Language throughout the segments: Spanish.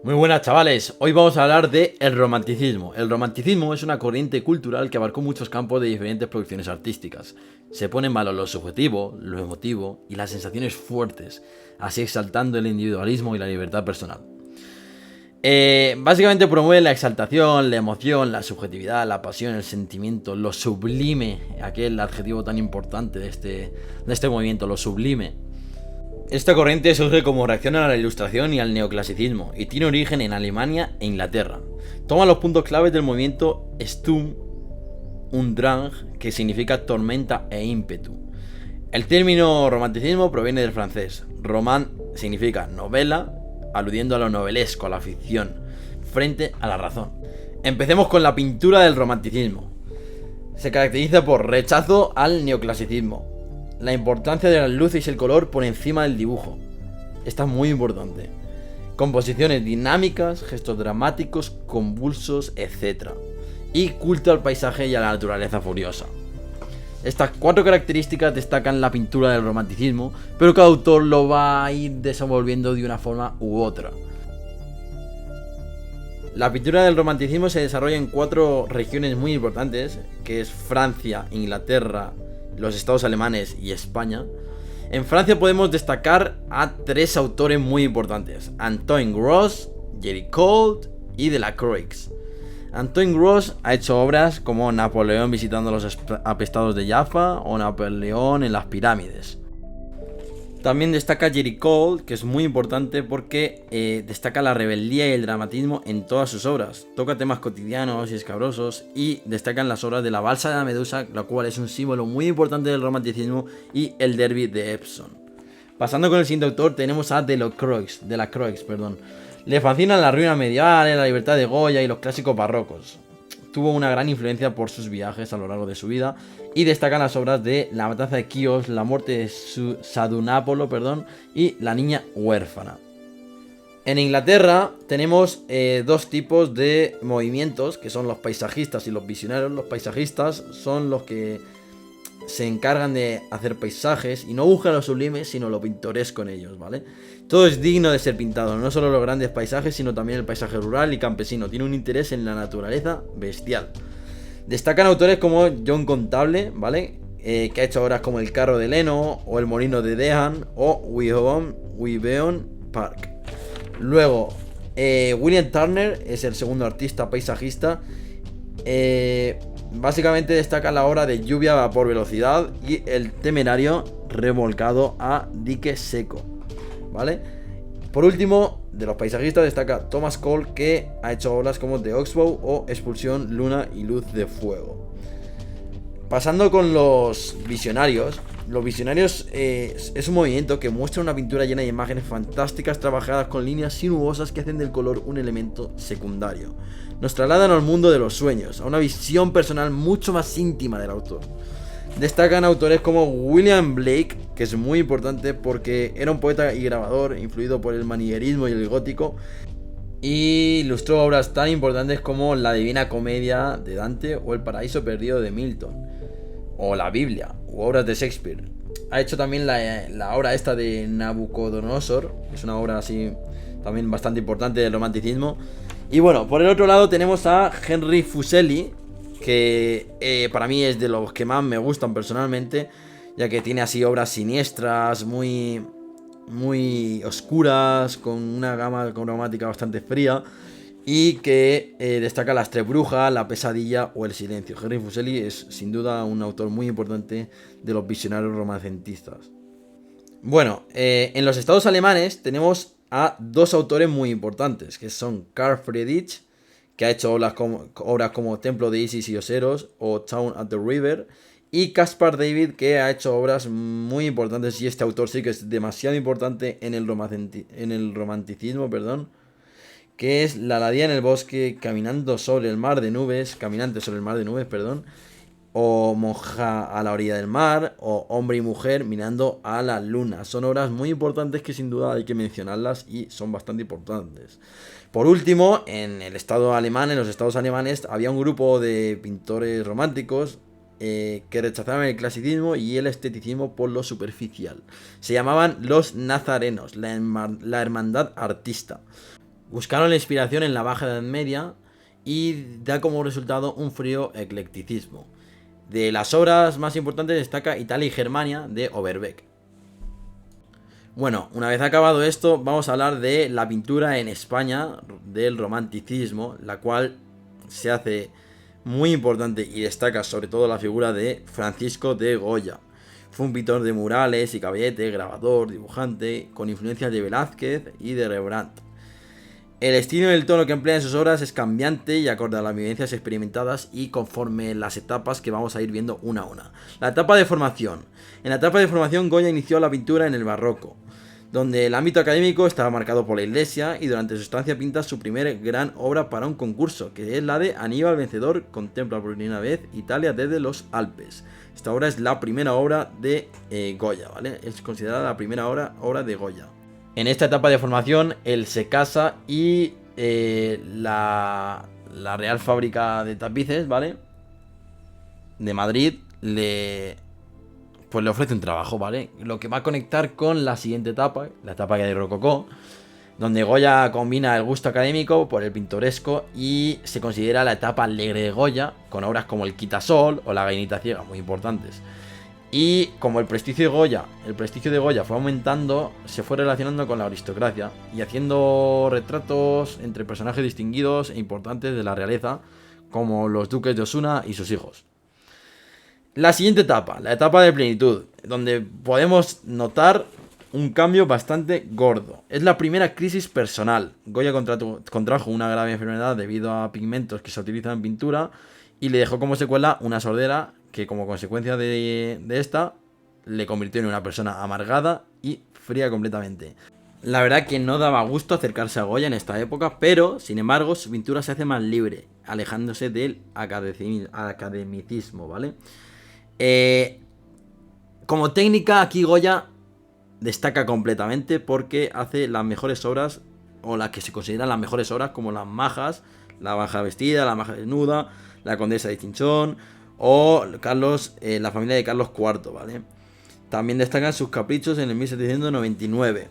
Muy buenas chavales, hoy vamos a hablar de el romanticismo. El romanticismo es una corriente cultural que abarcó muchos campos de diferentes producciones artísticas. Se pone en valor lo subjetivo, lo emotivo y las sensaciones fuertes, así exaltando el individualismo y la libertad personal. Básicamente promueve la exaltación, la emoción, la subjetividad, la pasión, el sentimiento, lo sublime, aquel adjetivo tan importante de este movimiento, lo sublime. Esta corriente surge como reacción a la Ilustración y al neoclasicismo, y tiene origen en Alemania e Inglaterra. Toma los puntos claves del movimiento Sturm und Drang, que significa tormenta e ímpetu. El término romanticismo proviene del francés. Roman significa novela, aludiendo a lo novelesco, a la ficción, frente a la razón. Empecemos con la pintura del romanticismo. Se caracteriza por rechazo al neoclasicismo, la importancia de las luces y el color por encima del dibujo. Esta es muy importante. Composiciones dinámicas, gestos dramáticos, convulsos, etc. Y culto al paisaje y a la naturaleza furiosa. Estas cuatro características destacan la pintura del romanticismo, pero cada autor lo va a ir desenvolviendo de una forma u otra. La pintura del romanticismo se desarrolla en cuatro regiones muy importantes, que es Francia, Inglaterra, los estados alemanes y España. En Francia podemos destacar a tres autores muy importantes: Antoine Gros, Géricault y Delacroix. Antoine Gros ha hecho obras como Napoleón visitando los apestados de Jaffa o Napoleón en las pirámides. También destaca Géricault, que es muy importante porque destaca la rebeldía y el dramatismo en todas sus obras. Toca temas cotidianos y escabrosos y destacan las obras de la Balsa de la Medusa, la cual es un símbolo muy importante del romanticismo, y el Derby de Epsom. Pasando con el siguiente autor, tenemos a Delacroix. Le fascinan las ruinas medievales, la libertad de Goya y los clásicos barrocos. Tuvo una gran influencia por sus viajes a lo largo de su vida y destacan las obras de La matanza de Quíos, La muerte de Sadunápolo, y La niña huérfana. En Inglaterra tenemos dos tipos de movimientos, que son los paisajistas y los visionarios. Los paisajistas son los que se encargan de hacer paisajes y no buscan lo sublime, sino lo pintoresco en ellos, ¿vale? Todo es digno de ser pintado, no solo los grandes paisajes, sino también el paisaje rural y campesino. Tiene un interés en la naturaleza bestial. Destacan autores como John Contable, ¿vale? Que ha hecho obras como El carro de Leno, o El molino de Dehan, o Wyvern Park. Luego, William Turner es el segundo artista paisajista. Básicamente destaca la obra de Lluvia por velocidad y El temerario remolcado a dique seco, ¿vale? Por último, de los paisajistas destaca Thomas Cole, que ha hecho obras como The Oxbow o Expulsión, Luna y Luz de Fuego. Pasando con los visionarios. Los visionarios es un movimiento que muestra una pintura llena de imágenes fantásticas trabajadas con líneas sinuosas que hacen del color un elemento secundario. Nos trasladan al mundo de los sueños, a una visión personal mucho más íntima del autor. Destacan autores como William Blake, que es muy importante porque era un poeta y grabador influido por el manierismo y el gótico, y ilustró obras tan importantes como La Divina Comedia de Dante o El Paraíso Perdido de Milton, o la Biblia, u obras de Shakespeare. Ha hecho también la obra esta de Nabucodonosor, que es una obra así también bastante importante del romanticismo. Y bueno, por el otro lado tenemos a Henry Fuseli, que para mí es de los que más me gustan personalmente, ya que tiene así obras siniestras, muy oscuras, con una gama cromática bastante fría, y que destaca Las tres brujas, La pesadilla o El silencio. Henry Fuseli es sin duda un autor muy importante de los visionarios romancentistas. Bueno, en los estados alemanes tenemos a dos autores muy importantes, que son Carl Friedrich, que ha hecho obras como Templo de Isis y Oseros o Town at the River, y Caspar David, que ha hecho obras muy importantes, y este autor sí que es demasiado importante en el romanticismo, que es La ladía en el bosque, Caminante sobre el mar de nubes, o Monja a la orilla del mar, o Hombre y mujer mirando a la luna. Son obras muy importantes que sin duda hay que mencionarlas y son bastante importantes. Por último, en los estados alemanes, había un grupo de pintores románticos que rechazaban el clasicismo y el esteticismo por lo superficial. Se llamaban los nazarenos, la hermandad artista. Buscaron la inspiración en la Baja Edad Media y da como resultado un frío eclecticismo. De las obras más importantes destaca Italia y Germania de Overbeck. Bueno, una vez acabado esto, vamos a hablar de la pintura en España del romanticismo, la cual se hace muy importante y destaca sobre todo la figura de Francisco de Goya. Fue un pintor de murales y caballete, grabador, dibujante, con influencias de Velázquez y de Rembrandt. El estilo y el tono que emplea en sus obras es cambiante y acorde a las vivencias experimentadas y conforme las etapas que vamos a ir viendo una a una. La etapa de formación. En la etapa de formación Goya inició la pintura en el barroco, donde el ámbito académico estaba marcado por la iglesia y durante su estancia pinta su primer gran obra para un concurso, que es la de Aníbal Vencedor contempla por primera vez Italia desde los Alpes. Esta obra es la primera obra de Goya, ¿vale? Es considerada la primera obra de Goya. En esta etapa de formación, él se casa y la Real Fábrica de Tapices, ¿vale? De Madrid, le ofrece un trabajo, ¿vale? Lo que va a conectar con la siguiente etapa, la etapa de Rococó, donde Goya combina el gusto académico por el pintoresco y se considera la etapa alegre de Goya, con obras como El Quitasol o La Gallinita Ciega, muy importantes. Y como el prestigio de Goya fue aumentando, se fue relacionando con la aristocracia y haciendo retratos entre personajes distinguidos e importantes de la realeza, como los duques de Osuna y sus hijos. La siguiente etapa, la etapa de plenitud, donde podemos notar un cambio bastante gordo. Es la primera crisis personal. Goya contrajo una grave enfermedad debido a pigmentos que se utilizan en pintura y le dejó como secuela una sordera que como consecuencia de esta le convirtió en una persona amargada y fría completamente. La verdad que no daba gusto acercarse a Goya en esta época, pero sin embargo su pintura se hace más libre, alejándose del academicismo, ¿vale? Como técnica aquí Goya destaca completamente porque hace las mejores obras, o las que se consideran las mejores obras, como las majas, la maja vestida, la maja desnuda, la condesa de Chinchón o la familia de Carlos IV, ¿vale? También destacan sus caprichos en el 1799.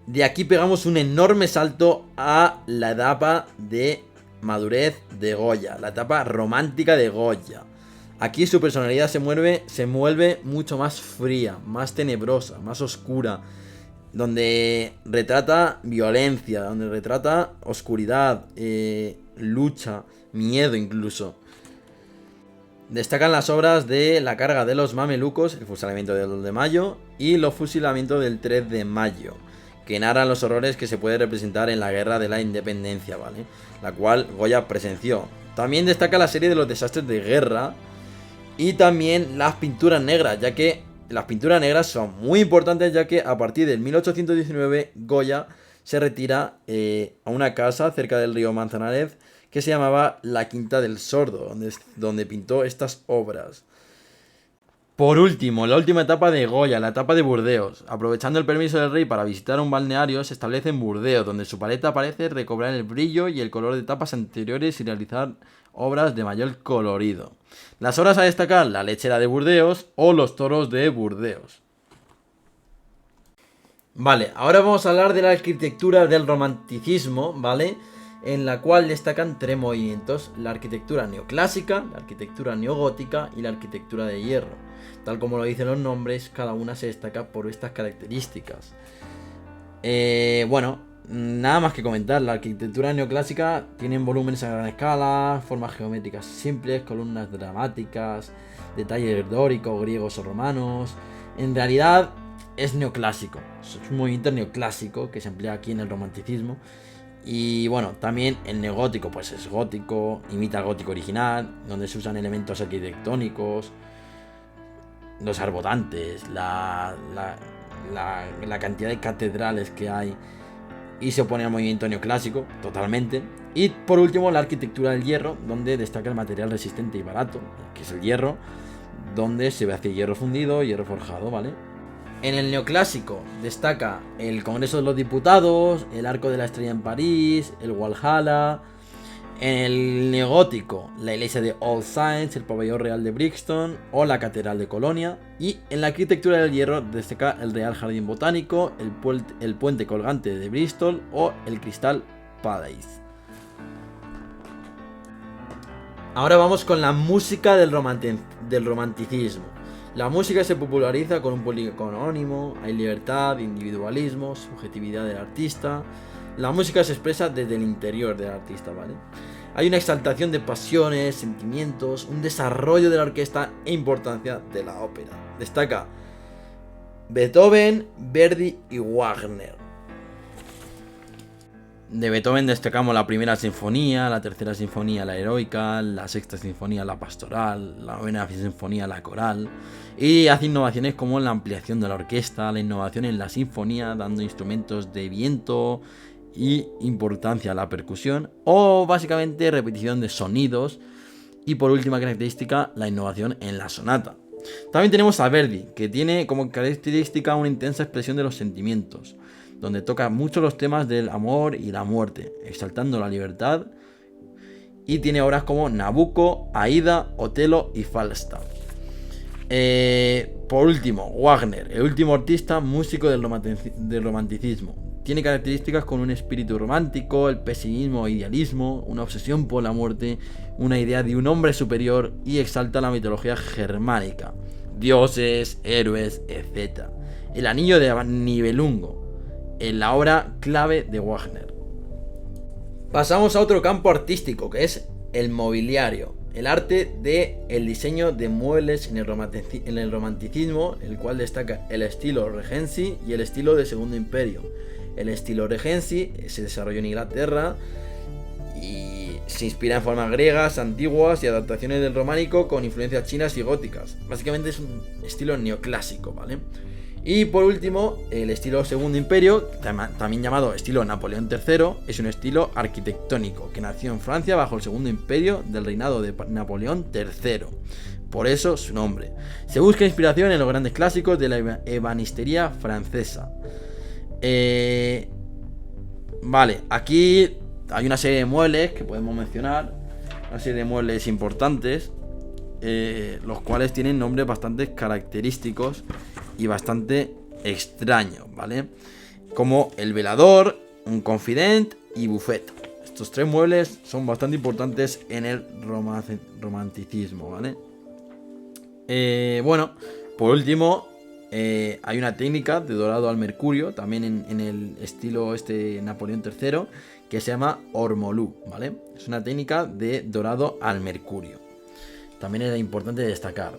De aquí pegamos un enorme salto a la etapa de madurez de Goya, la etapa romántica de Goya. Aquí su personalidad se mueve mucho más fría, más tenebrosa, más oscura, donde retrata violencia, donde retrata oscuridad, lucha, miedo incluso. Destacan las obras de La carga de los mamelucos, el fusilamiento del 2 de mayo y los fusilamientos del 3 de mayo, que narran los horrores que se puede representar en la guerra de la independencia, ¿vale? La cual Goya presenció. También destaca la serie de los desastres de guerra y también las pinturas negras, ya que las pinturas negras son muy importantes, ya que a partir del 1819 Goya se retira a una casa cerca del río Manzanares que se llamaba La Quinta del Sordo, donde pintó estas obras. Por último, la última etapa de Goya, la etapa de Burdeos. Aprovechando el permiso del rey para visitar un balneario, se establece en Burdeos, donde su paleta parece recobrar el brillo y el color de etapas anteriores y realizar obras de mayor colorido. Las obras a destacar, La lechera de Burdeos o Los toros de Burdeos. Vale, ahora vamos a hablar de la arquitectura del romanticismo, ¿vale? En la cual destacan tres movimientos: la arquitectura neoclásica, la arquitectura neogótica y la arquitectura de hierro. Tal como lo dicen los nombres, cada una se destaca por estas características. Bueno, nada más que comentar. La arquitectura neoclásica tiene volúmenes a gran escala, formas geométricas simples, columnas dramáticas, detalles dóricos, griegos o romanos. En realidad es neoclásico, es un movimiento neoclásico que se emplea aquí en el romanticismo. Y bueno, también el neogótico pues es gótico, imita el gótico original, donde se usan elementos arquitectónicos, los arbotantes, la cantidad de catedrales que hay, y se opone al movimiento neoclásico totalmente. Y por último, la arquitectura del hierro, donde destaca el material resistente y barato, que es el hierro, donde se hace hierro fundido, hierro forjado, ¿vale? En el neoclásico destaca el Congreso de los Diputados, el Arco de la Estrella en París, el Walhalla. En el neogótico, la iglesia de All Saints, el pabellón real de Brixton o la catedral de Colonia. Y en la arquitectura del hierro destaca el Real Jardín Botánico, el puente colgante de Bristol o el Cristal Paradise. Ahora vamos con la música del romanticismo. La música se populariza con un público anónimo, hay libertad, individualismo, subjetividad del artista. La música se expresa desde el interior del artista, ¿vale? Hay una exaltación de pasiones, sentimientos, un desarrollo de la orquesta e importancia de la ópera. Destaca Beethoven, Verdi y Wagner. De Beethoven destacamos la primera sinfonía, la tercera sinfonía, la heroica, la sexta sinfonía, la pastoral, la novena sinfonía, la coral. Y hace innovaciones como la ampliación de la orquesta, la innovación en la sinfonía, dando instrumentos de viento y importancia a la percusión, o básicamente repetición de sonidos. Y por última característica, la innovación en la sonata. También tenemos a Verdi, que tiene como característica una intensa expresión de los sentimientos, donde toca mucho los temas del amor y la muerte, exaltando la libertad, y tiene obras como Nabucco, Aida, Otelo y Falstaff. Por último, Wagner, el último artista músico del romanticismo. Tiene características con un espíritu romántico, el pesimismo e idealismo, una obsesión por la muerte, una idea de un hombre superior, y exalta la mitología germánica, dioses, héroes, etc. El anillo de Nibelungo, en la obra clave de Wagner. Pasamos a otro campo artístico, que es el mobiliario, el arte del diseño de muebles en el romanticismo, el cual destaca el estilo Regency y el estilo de Segundo Imperio. El estilo Regency se desarrolló en Inglaterra y se inspira en formas griegas, antiguas y adaptaciones del románico con influencias chinas y góticas. Básicamente es un estilo neoclásico, ¿vale? Y por último, el estilo Segundo Imperio, también llamado estilo Napoleón III, es un estilo arquitectónico que nació en Francia bajo el Segundo Imperio del reinado de Napoleón III. Por eso su nombre. Se busca inspiración en los grandes clásicos de la ebanistería francesa. Vale, aquí hay una serie de muebles que podemos mencionar, una serie de muebles importantes, los cuales tienen nombres bastante característicos y bastante extraños, ¿vale? Como el velador, un confident y buffet. Estos tres muebles son bastante importantes en el romanticismo, ¿vale? Bueno, por último, hay una técnica de dorado al mercurio, también en el estilo Napoleón III, que se llama ormolu, ¿vale? Es una técnica de dorado al mercurio. También era importante destacar.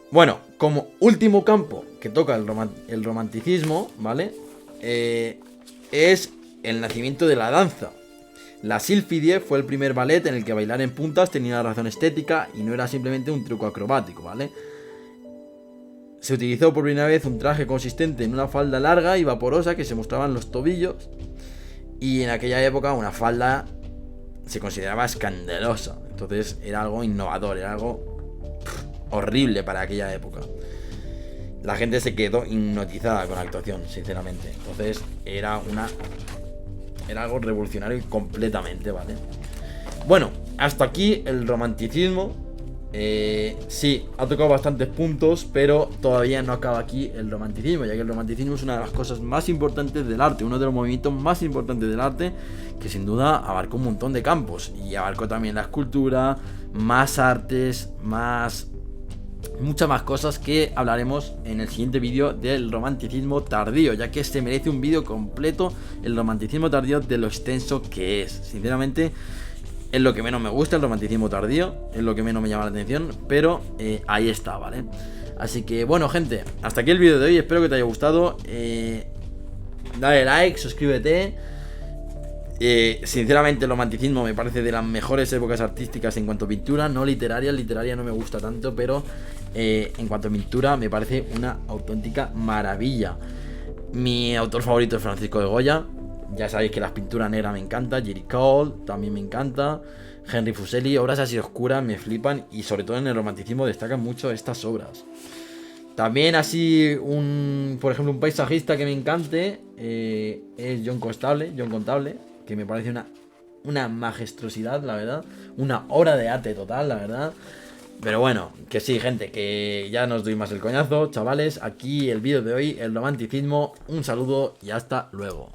Bueno, como último campo que toca el romanticismo, ¿vale? Es el nacimiento de la danza. La Sílfide fue el primer ballet en el que bailar en puntas tenía una razón estética y no era simplemente un truco acrobático, ¿vale? Se utilizó por primera vez un traje consistente en una falda larga y vaporosa que se mostraban los tobillos, y en aquella época una falda se consideraba escandalosa, entonces era algo innovador, era algo horrible para aquella época. La gente se quedó hipnotizada con la actuación, sinceramente. Entonces era algo revolucionario completamente, ¿vale? Bueno, hasta aquí el romanticismo. Sí, ha tocado bastantes puntos, pero todavía no acaba aquí el romanticismo, ya que el romanticismo es una de las cosas más importantes del arte, uno de los movimientos más importantes del arte, que sin duda abarcó un montón de campos, y abarcó también la escultura, más artes, muchas más cosas que hablaremos en el siguiente vídeo del romanticismo tardío, ya que se merece un vídeo completo el romanticismo tardío de lo extenso que es. Sinceramente, es lo que menos me gusta, el romanticismo tardío, es lo que menos me llama la atención, pero ahí está, ¿vale? Así que bueno, gente, hasta aquí el vídeo de hoy, espero que te haya gustado. Dale like, suscríbete. Sinceramente el romanticismo me parece de las mejores épocas artísticas en cuanto a pintura, no literaria. Literaria no me gusta tanto, pero en cuanto a pintura me parece una auténtica maravilla. Mi autor favorito es Francisco de Goya. Ya sabéis que las pinturas negras me encantan. Jerry Cole también me encanta. Henry Fuseli, obras así oscuras me flipan, y sobre todo en el romanticismo destacan mucho estas obras. También así por ejemplo, un paisajista que me encante es John Constable, que me parece una majestuosidad, la verdad. Una obra de arte total, la verdad. Pero bueno, que sí, gente, que ya no os doy más el coñazo, chavales. Aquí el vídeo de hoy, el romanticismo. Un saludo y hasta luego.